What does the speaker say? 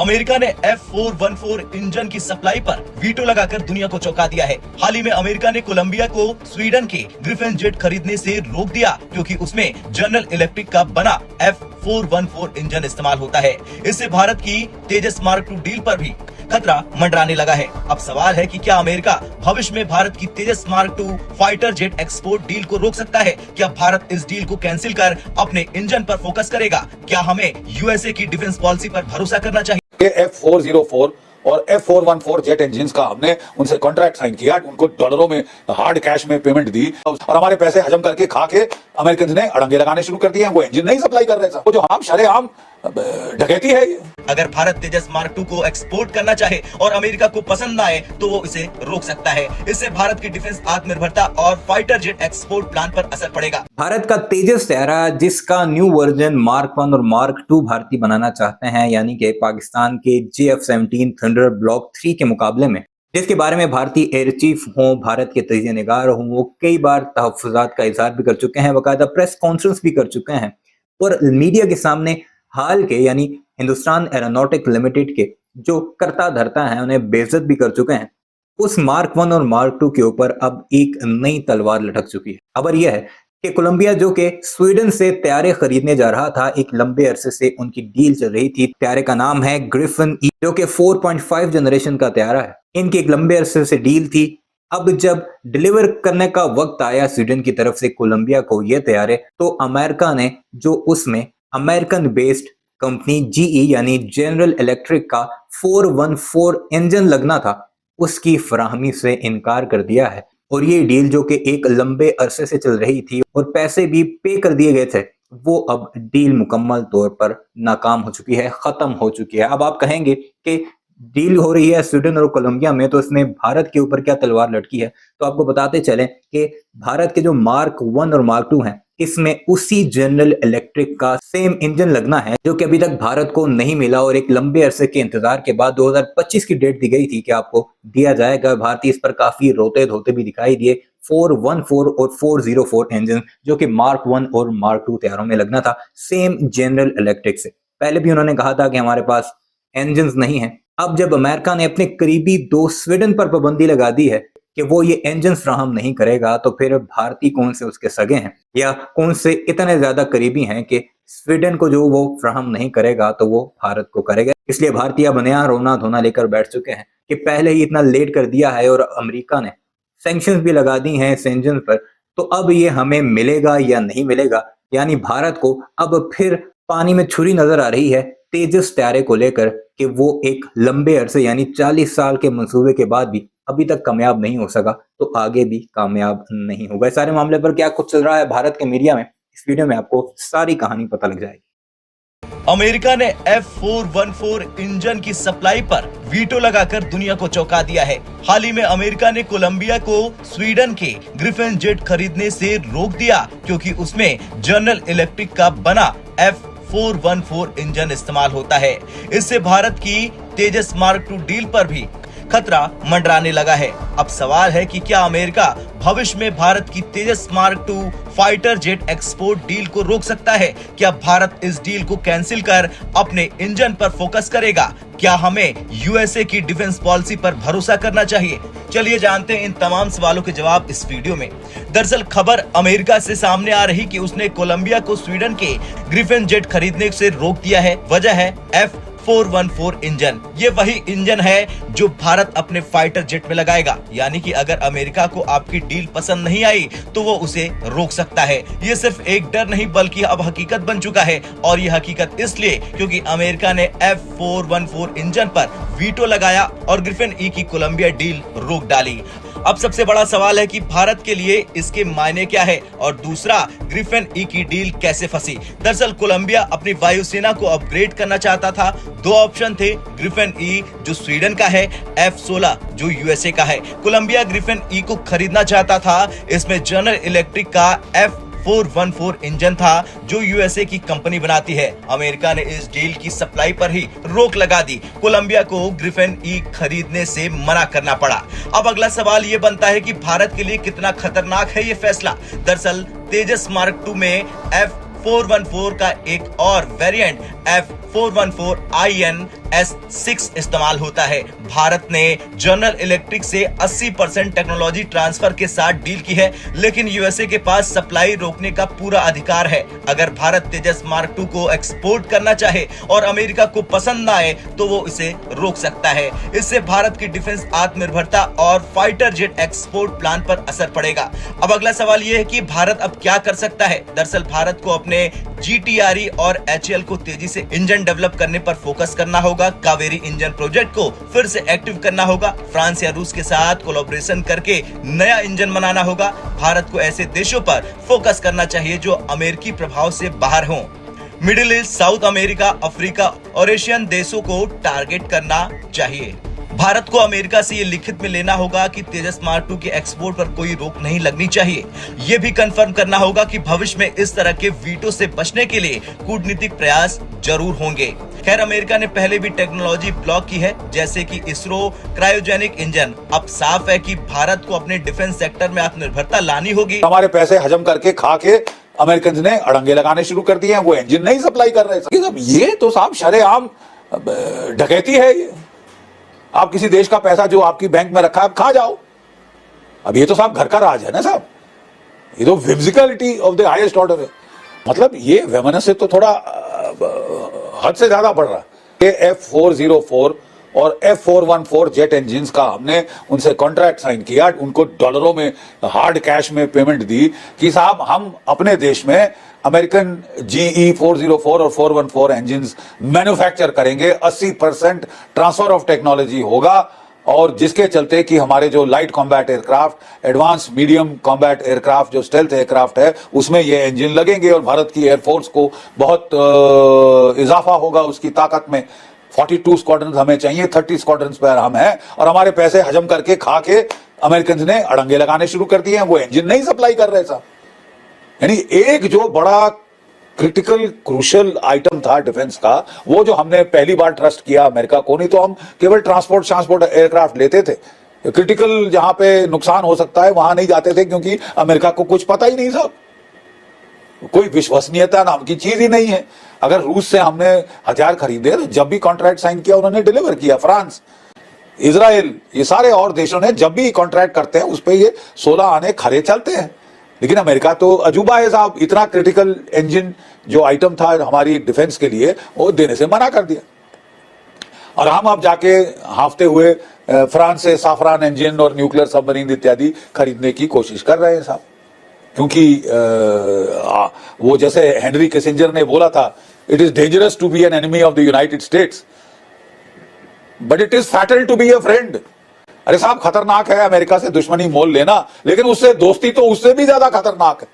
America ने F414 engine की supply पर वीटो लगाकर दुनिया को चौंका दिया है। हाल ही में अमेरिका ने कोलंबिया को स्वीडन के ग्रिफिन जेट खरीदने से रोक दिया क्योंकि उसमें जनरल इलेक्ट्रिक का बना F414 इंजन इस्तेमाल होता है। इससे भारत की तेजस मार्क 2 डील पर भी खतरा मंडराने लगा है। अब सवाल है कि क्या अमेरिका भविष्य में भारत की Tejas Mark 2 fighter jet export deal को रोक सकता है? क्या भारत इस डील को कैंसिल कर अपने इंजन पर फोकस करेगा? क्या हमें यूएसए की डिफेंस पॉलिसी पर भरोसा करना चाहिए? F404 और F414 जेट इंजिन का हमने उनसे कॉन्ट्रैक्ट साइन किया, उनको डॉलरों में हार्ड कैश में पेमेंट दी और हमारे पैसे हजम करके खा के अमेरिकन ने अड़ंगे लगाने शुरू कर दिए। वो इंजन नहीं सप्लाई कर रहे थे, वो जो हम शरेआम डकैती है। अगर भारत तेजस मार्क 2 को एक्सपोर्ट करना चाहे और अमेरिका को पसंद न आए तो वो इसे रोक सकता है। इससे भारत की डिफेंस आत्मनिर्भरता और फाइटर जेट एक्सपोर्ट प्लान पर असर पड़ेगा। भारत का तेजस तैयारा जिसका न्यू वर्जन मार्क 1 और मार्क 2 भारतीय बनाना चाहते हैं, यानी कि पाकिस्तान के JF-17 थंडर ब्लॉक 3 के मुकाबले में, जिसके बारे में भारतीय एयर चीफ हों, भारत के तजिया निगार हों, वो कई बार तहफ्फुज़ात का इजहार भी कर चुके हैं, बाकायदा प्रेस कॉन्फ्रेंस भी कर चुके हैं और मीडिया के सामने हाल के यानी हिंदुस्तान एरोनॉटिक लिमिटेड के जो करता धरता है उन्हें बेइज्जत भी कर चुके हैं। उस मार्क 1 और मार्क 2 के ऊपर अब एक नई तलवार लटक चुकी है। खबर यह है कि कोलंबिया जो कि स्वीडन से तैयारे खरीदने जा रहा था, एक लंबे अरसे से उनकी डील चल रही थी। तैयारे का नाम है ग्रिफिन ई, जो कि 4.5 जनरेशन का तैयारा है। इनकी एक लंबे अरसे से डील थी। अब जब डिलीवर करने का वक्त आया स्वीडन की तरफ से कोलंबिया को ये तैयारे, तो अमेरिका ने जो उसमें अमेरिकन बेस्ड कंपनी GE यानी जनरल इलेक्ट्रिक का 414 इंजन लगना था, उसकी फराहमी से इनकार कर दिया है। और ये डील जो कि एक लंबे अरसे से चल रही थी और पैसे भी पे कर दिए गए थे, वो अब डील मुकम्मल तौर पर नाकाम हो चुकी है, खत्म हो चुकी है। अब आप कहेंगे कि डील हो रही है स्वीडन और कोलंबिया में, तो इसमें भारत के ऊपर क्या तलवार लटकी है? तो आपको बताते चलें कि भारत के जो मार्क 1 और मार्क 2 हैं, इसमें उसी जनरल इलेक्ट्रिक का सेम इंजन लगना है जो कि अभी तक भारत को नहीं मिला और एक लंबे अरसे के इंतजार के बाद 2025 की डेट दी गई थी कि आपको दिया जाएगा। भारतीय इस पर काफी रोते धोते भी दिखाई दिए। 414 और 404 इंजन जो कि मार्क 1 और मार्क 2 तैयारों में लगना था, सेम जनरल इलेक्ट्रिक से। पहले भी उन्होंने कहा था कि हमारे पास इंजन नहीं है। अब जब अमेरिका ने अपने करीबी दोस्त स्वीडन पर पाबंदी लगा दी है कि वो ये इंजन फ्राहम नहीं करेगा, तो फिर भारतीय कौन से उसके सगे हैं या कौन से इतने ज्यादा करीबी हैं कि स्वीडन को जो वो फ्राहम नहीं करेगा तो वो भारत को करेगा। इसलिए भारतीय अब नया रोना धोना लेकर बैठ चुके हैं कि पहले ही इतना लेट कर दिया है और अमेरिका ने सैंक्शंस भी लगा दी हैं इस इंजन पर, तो अब ये हमें मिलेगा या नहीं मिलेगा। यानी भारत को अब फिर पानी में छुरी नजर आ रही है तेजस तैयारे को लेकर कि वो एक लंबे अरसे यानी 40 साल के मंसूबे के बाद भी अभी तक कामयाब नहीं हो सका, तो आगे भी कामयाब नहीं होगा। इस सारे मामले पर क्या कुछ चल रहा है भारत के मीडिया में, इस वीडियो में आपको सारी कहानी पता लग जाएगी। अमेरिका ने F414 इंजन की सप्लाई पर वीटो लगाकर दुनिया को चौंका दिया है। हाल ही में अमेरिका ने कोलंबिया को स्वीडन के ग्रिफिन जेट खरीदने से रोक दिया क्योंकि उसमें जनरल इलेक्ट्रिक का बना F414 इंजन इस्तेमाल होता है। इससे भारत की तेजस मार्क 2 डील पर भी खतरा मंडराने लगा है। अब सवाल है कि क्या अमेरिका भविष्य में भारत की Tejas Mark 2 fighter jet export deal को रोक सकता है? क्या भारत इस डील को कैंसिल कर अपने इंजन पर फोकस करेगा? क्या हमें यूएसए की डिफेंस पॉलिसी पर भरोसा करना चाहिए? चलिए जानते हैं इन तमाम सवालों के जवाब इस वीडियो में। दरअसल खबर अमेरिका से सामने आ रही कि उसने कोलंबिया को स्वीडन के ग्रिफिन जेट खरीदने से रोक दिया है। वजह है F414 इंजन। ये वही इंजन है जो भारत अपने फाइटर जेट में लगाएगा। यानी कि अगर अमेरिका को आपकी डील पसंद नहीं आई तो वो उसे रोक सकता है। ये सिर्फ एक डर नहीं बल्कि अब हकीकत बन चुका है और ये हकीकत इसलिए क्योंकि अमेरिका ने F414 इंजन पर वीटो लगाया और ग्रिफिन ई की कोलंबिया डील रोक डाली। अब सबसे बड़ा सवाल है कि भारत के लिए इसके मायने क्या है और दूसरा, ग्रिफिन ई की डील कैसे फंसी? दरअसल कोलंबिया अपनी वायुसेना को अपग्रेड करना चाहता था। दो ऑप्शन थे, ग्रिफिन ई जो स्वीडन का है, F16 जो यूएसए का है। कोलंबिया ग्रिफिन ई को खरीदना चाहता था। इसमें जनरल इलेक्ट्रिक का F414 इंजन था जो यूएसए की कंपनी बनाती है। अमेरिका ने इस डील की सप्लाई पर ही रोक लगा दी। कोलंबिया को ग्रिफिन ई खरीदने से मना करना पड़ा। अब अगला सवाल ये बनता है कि भारत के लिए कितना खतरनाक है ये फैसला। दरअसल तेजस मार्क 2 में F414 का एक और वेरिएंट F414IN S6 इस्तेमाल होता है। भारत ने जनरल इलेक्ट्रिक से 80% टेक्नोलॉजी ट्रांसफर के साथ डील की है, लेकिन यूएसए के पास सप्लाई रोकने का पूरा अधिकार है। अगर भारत तेजस मार्क 2 को एक्सपोर्ट करना चाहे और अमेरिका को पसंद ना आए तो वो इसे रोक सकता है। इससे भारत की डिफेंस आत्मनिर्भरता और फाइटर जेट एक्सपोर्ट प्लान पर असर पड़ेगा। अब अगला सवाल यह है कि भारत अब क्या कर सकता है। दरअसल भारत को अपने GTRE और HAL को तेजी से इंजन डेवलप करने पर फोकस करना होगा। कावेरी इंजन प्रोजेक्ट को फिर से एक्टिव करना होगा। फ्रांस या रूस के साथ कोलैबोरेशन करके नया इंजन बनाना होगा। भारत को ऐसे देशों पर फोकस करना चाहिए जो अमेरिकी प्रभाव से बाहर हों। Middle east, south America, Africa और एशियन देशों को टारगेट करना चाहिए। भारत को अमेरिका से ये लिखित में लेना होगा कि तेजस मार्क 2 के एक्सपोर्ट पर कोई रोक नहीं लगनी चाहिए। ये भी कंफर्म करना होगा कि भविष्य में इस तरह के वीटो से बचने के लिए कूटनीतिक प्रयास जरूर होंगे। खैर, अमेरिका ने पहले भी टेक्नोलॉजी ब्लॉक की है, जैसे कि इसरो क्रायोजेनिक इंजन। अब साफ है कि भारत को अपने डिफेंस सेक्टर में आत्मनिर्भरता लानी होगी। हमारे पैसे हजम करके खा के अमेरिकन ने अड़ंगे लगाने शुरू कर दिए हैं, वो इंजन नहीं सप्लाई कर रहे। ये तो साहब शरेआम डकैती है। ये आप किसी देश का पैसा जो आपकी बैंक में रखा है खा जाओ। अब ये तो साहब घर का राज है ना साहब, ये तो विम्सिकलिटी ऑफ द हाईएस्ट ऑर्डर है। मतलब ये वैमनस्य तो थोड़ा हद से ज्यादा बढ़ रहा है। F404 और F414 जेट इंजिन्स का हमने उनसे कॉन्ट्रैक्ट साइन किया, उनको डॉलरों में हार्ड कैश में पेमेंट दी कि साहब हम अपने देश में अमेरिकन GE 404 और 414 इंजिन्स मैन्युफैक्चर करेंगे। 80% ट्रांसफर ऑफ टेक्नोलॉजी होगा और जिसके चलते कि हमारे जो light combat aircraft, advance medium combat aircraft, जो स्टेल्थ एयरक्राफ्ट है, उसमें ये इंजन लगेंगे और भारत की एयरफोर्स को बहुत इजाफा होगा उसकी ताकत में। 42 स्क्वाड्रन हमें चाहिए, 30 स्क्वाड्रन पर हम हैं और हमारे पैसे हजम करके खा के अमेरिकन ने अड़ंगे लगाने शुरू कर दिए हैं, वो इंजन नहीं सप्लाई कर रहे साहब। यानी एक जो बड़ा क्रिटिकल क्रूशियल आइटम था डिफेंस का, वो जो हमने पहली बार ट्रस्ट किया अमेरिका को, नहीं तो हम केवल ट्रांसपोर्ट एयरक्राफ्ट लेते थे। क्रिटिकल जहां पे नुकसान हो सकता है वहां नहीं जाते थे, क्योंकि अमेरिका को कुछ पता ही नहीं साहब, कोई विश्वसनीयता नाम की चीज ही नहीं है। अगर रूस से हमने हथियार खरीदे तो जब भी कॉन्ट्रैक्ट साइन किया उन्होंने डिलीवर किया। फ्रांस, इजराइल, ये सारे और देशों ने जब भी कॉन्ट्रैक्ट करते हैं उस पर ये 16 आने खरे चलते हैं। लेकिन अमेरिका तो अजूबा है साहब, इतना क्रिटिकल इंजन जो आइटम था हमारी डिफेंस के लिए वो देने से मना कर दिया। और हम अब जाके हाफते हुए फ्रांस से साफरान इंजन और न्यूक्लियर सबमरीन इत्यादि खरीदने की कोशिश कर रहे हैं साहब, क्योंकि वो जैसे हेनरी किसिंजर ने बोला था, it is dangerous to be an enemy of the United States but it is fatal to be a friend. अरे साहब, खतरनाक है अमेरिका से दुश्मनी मोल लेना, लेकिन उससे दोस्ती तो उससे भी ज्यादा खतरनाक है।